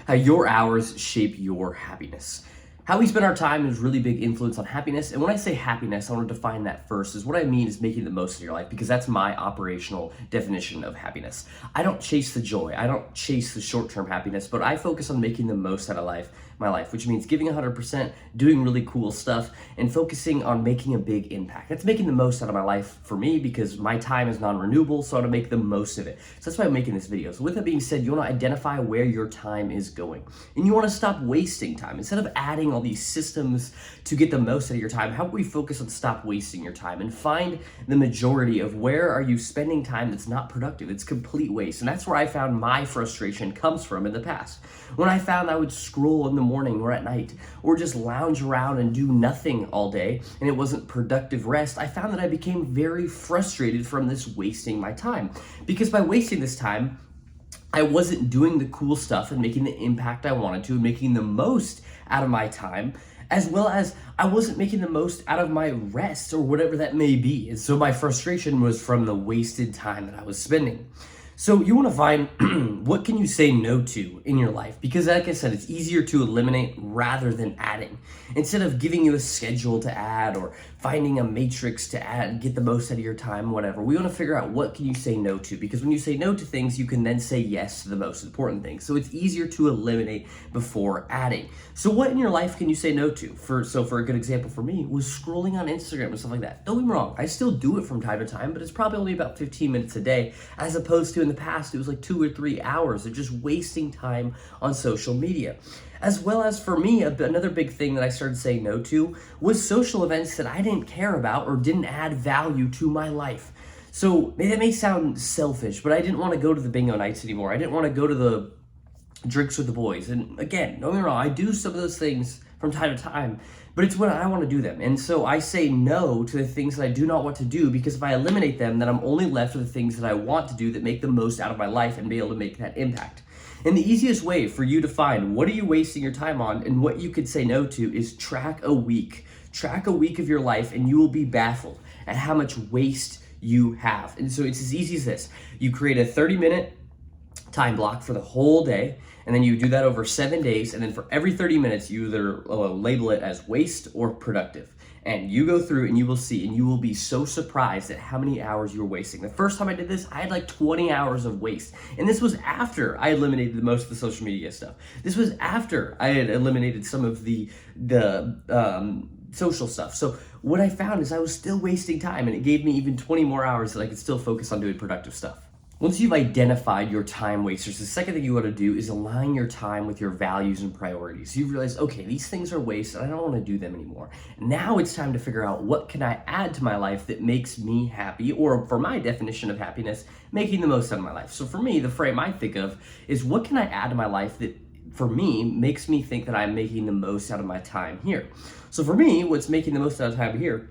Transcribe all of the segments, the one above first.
how your hours shape your happiness. How we spend our time is really big influence on happiness. And when I say happiness, I want to define that first. Is what I mean is making the most of your life, because that's my operational definition of happiness. I don't chase the joy. I don't chase the short-term happiness, but I focus on making the most out of my life, which means giving 100%, doing really cool stuff, and focusing on making a big impact. That's making the most out of my life for me, because my time is non-renewable, so I want to make the most of it. So that's why I'm making this video. So with that being said, you want to identify where your time is going, and you want to stop wasting time. Instead of adding all these systems to get the most out of your time, how about we focus on stop wasting your time and find the majority of where are you spending time that's not productive. It's complete waste. And that's where I found my frustration comes from in the past. When I found I would scroll in the morning or at night, or just lounge around and do nothing all day, and it wasn't productive rest, I found that I became very frustrated from this wasting my time. Because by wasting this time, I wasn't doing the cool stuff and making the impact I wanted to, and making the most out of my time, as well as I wasn't making the most out of my rest or whatever that may be. And so my frustration was from the wasted time that I was spending. So you want to find what can you say no to in your life, because like I said, it's easier to eliminate rather than adding. Instead of giving you a schedule to add or finding a matrix to add and get the most out of your time, whatever, we want to figure out what can you say no to, because when you say no to things, you can then say yes to the most important things. So it's easier to eliminate before adding. So what in your life can you say no to? For a good example for me was scrolling on Instagram and stuff like that. Don't get me wrong, I still do it from time to time, but it's probably only about 15 minutes a day, as opposed to in the past, it was like 2 or 3 hours of just wasting time on social media. As well as for me, another big thing that I started saying no to was social events that I didn't care about or didn't add value to my life. So that may sound selfish, but I didn't want to go to the bingo nights anymore. I didn't want to go to the drinks with the boys. And again, don't get me wrong, I do some of those things from time to time, but it's when I want to do them. And so I say no to the things that I do not want to do, because if I eliminate them, then I'm only left with the things that I want to do that make the most out of my life and be able to make that impact. And the easiest way for you to find what are you wasting your time on and what you could say no to is track a week. Track a week of your life and you will be baffled at how much waste you have. And so it's as easy as this. You create a 30-minute time block for the whole day, and then you do that over 7 days, and then for every 30 minutes you either label it as waste or productive. And you go through and you will see, and you will be so surprised at how many hours you're wasting. The first time I did this, I had like 20 hours of waste. And this was after I eliminated most of the social media stuff. This was after I had eliminated some of the social stuff. So what I found is I was still wasting time, and it gave me even 20 more hours that I could still focus on doing productive stuff. Once you've identified your time wasters, the second thing you want to do is align your time with your values and priorities. You've realized, okay, these things are waste and I don't want to do them anymore. Now it's time to figure out what can I add to my life that makes me happy, or for my definition of happiness, making the most out of my life. So for me, the frame I think of is what can I add to my life that for me makes me think that I'm making the most out of my time here. So for me, what's making the most out of time here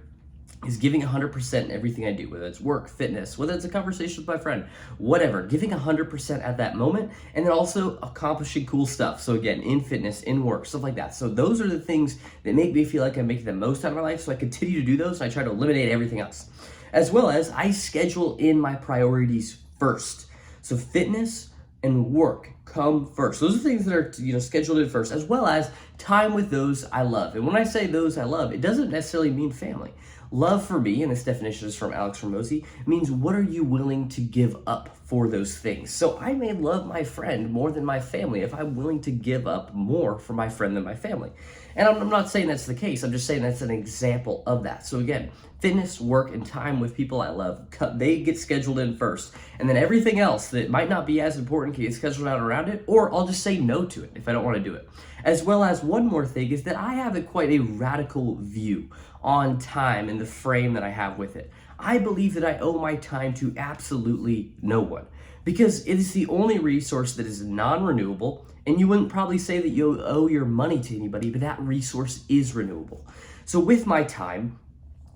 is giving 100% in everything I do, whether it's work, fitness, whether it's a conversation with my friend, whatever, giving 100% at that moment, and then also accomplishing cool stuff. So again, in fitness, in work, stuff like that. So those are the things that make me feel like I'm making the most out of my life. So I continue to do those, and I try to eliminate everything else. As well as I schedule in my priorities first. So fitness and work come first. Those are things that are scheduled in first, as well as time with those I love. And when I say those I love, it doesn't necessarily mean family. Love for me, and this definition is from Alex Ramosi, means what are you willing to give up for those things? So I may love my friend more than my family if I'm willing to give up more for my friend than my family. And I'm not saying that's the case. I'm just saying that's an example of that. So again, fitness, work, and time with people I love, they get scheduled in first. And then everything else that might not be as important can get scheduled out around it, or I'll just say no to it if I don't want to do it. As well as one more thing is that I have quite a radical view on time and the frame that I have with it. I believe that I owe my time to absolutely no one, because it is the only resource that is non-renewable, and you wouldn't probably say that you owe your money to anybody, but that resource is renewable. So with my time,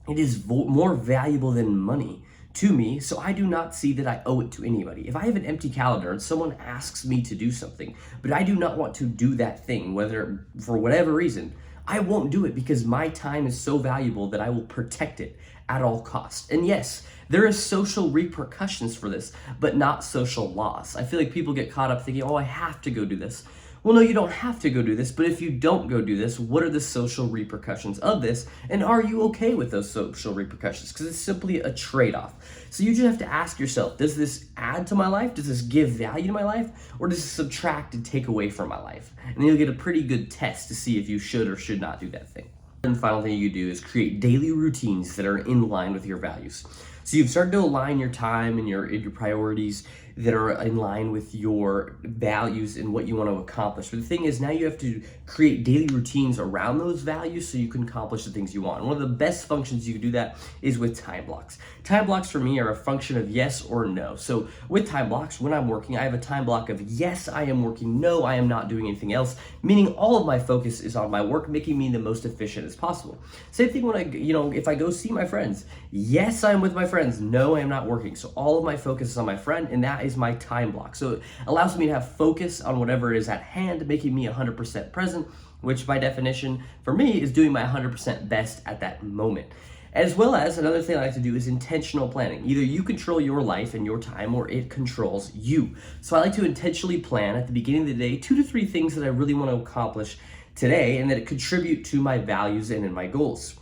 it is more valuable than money to me, so I do not see that I owe it to anybody. If I have an empty calendar and someone asks me to do something, but I do not want to do that thing, whether for whatever reason, I won't do it, because my time is so valuable that I will protect it at all costs. And yes, there is social repercussions for this, but not social loss. I feel like people get caught up thinking, oh, I have to go do this. Well, no, you don't have to go do this, but if you don't go do this, what are the social repercussions of this? And are you okay with those social repercussions? Because it's simply a trade-off. So you just have to ask yourself, does this add to my life? Does this give value to my life? Or does it subtract and take away from my life? And then you'll get a pretty good test to see if you should or should not do that thing. And the final thing you do is create daily routines that are in line with your values. So you've started to align your time and your priorities that are in line with your values and what you want to accomplish. But the thing is, now you have to create daily routines around those values so you can accomplish the things you want. And one of the best functions you can do that is with time blocks. Time blocks for me are a function of yes or no. So with time blocks, when I'm working, I have a time block of yes, I am working, no, I am not doing anything else, meaning all of my focus is on my work, making me the most efficient as possible. Same thing when if I go see my friends, yes, I'm with my friends, no, I am not working. So all of my focus is on my friend, and that is my time block. So it allows me to have focus on whatever is at hand, making me 100% present, which by definition for me is doing my 100% best at that moment. As well as another thing I like to do is intentional planning. Either you control your life and your time, or it controls you. So I like to intentionally plan at the beginning of the day 2 to 3 things that I really want to accomplish today and that contribute to my values and in my goals.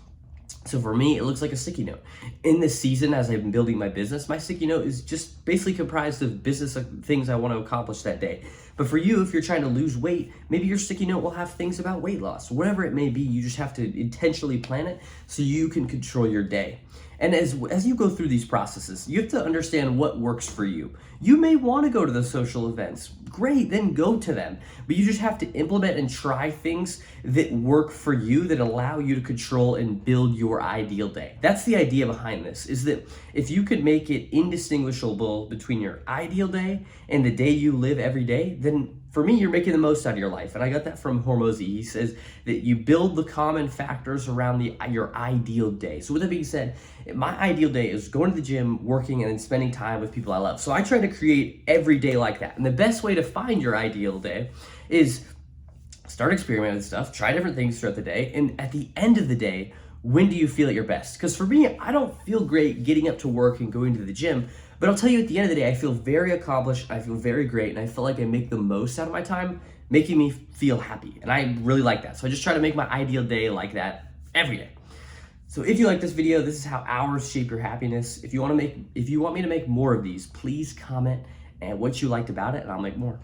So for me, it looks like a sticky note. In this season, as I've been building my business, my sticky note is just basically comprised of business things I want to accomplish that day. But for you, if you're trying to lose weight, maybe your sticky note will have things about weight loss. Whatever it may be, you just have to intentionally plan it so you can control your day. And as you go through these processes, you have to understand what works for you. You may want to go to the social events. Great, then go to them. But you just have to implement and try things that work for you, that allow you to control and build your ideal day. That's the idea behind this, is that if you could make it indistinguishable between your ideal day and the day you live every day, then for me, you're making the most out of your life. And I got that from Hormozy. He says that you build the common factors around your ideal day. So with that being said, my ideal day is going to the gym, working, and then spending time with people I love. So I try to create every day like that. And the best way to find your ideal day is start experimenting with stuff, try different things throughout the day. And at the end of the day, when do you feel at your best? Because for me, I don't feel great getting up to work and going to the gym. But I'll tell you, at the end of the day, I feel very accomplished, I feel very great, and I feel like I make the most out of my time, making me feel happy. And I really like that. So I just try to make my ideal day like that every day. So if you like this video, this is how hours shape your happiness. If you want me to make more of these, please comment and what you liked about it, and I'll make more.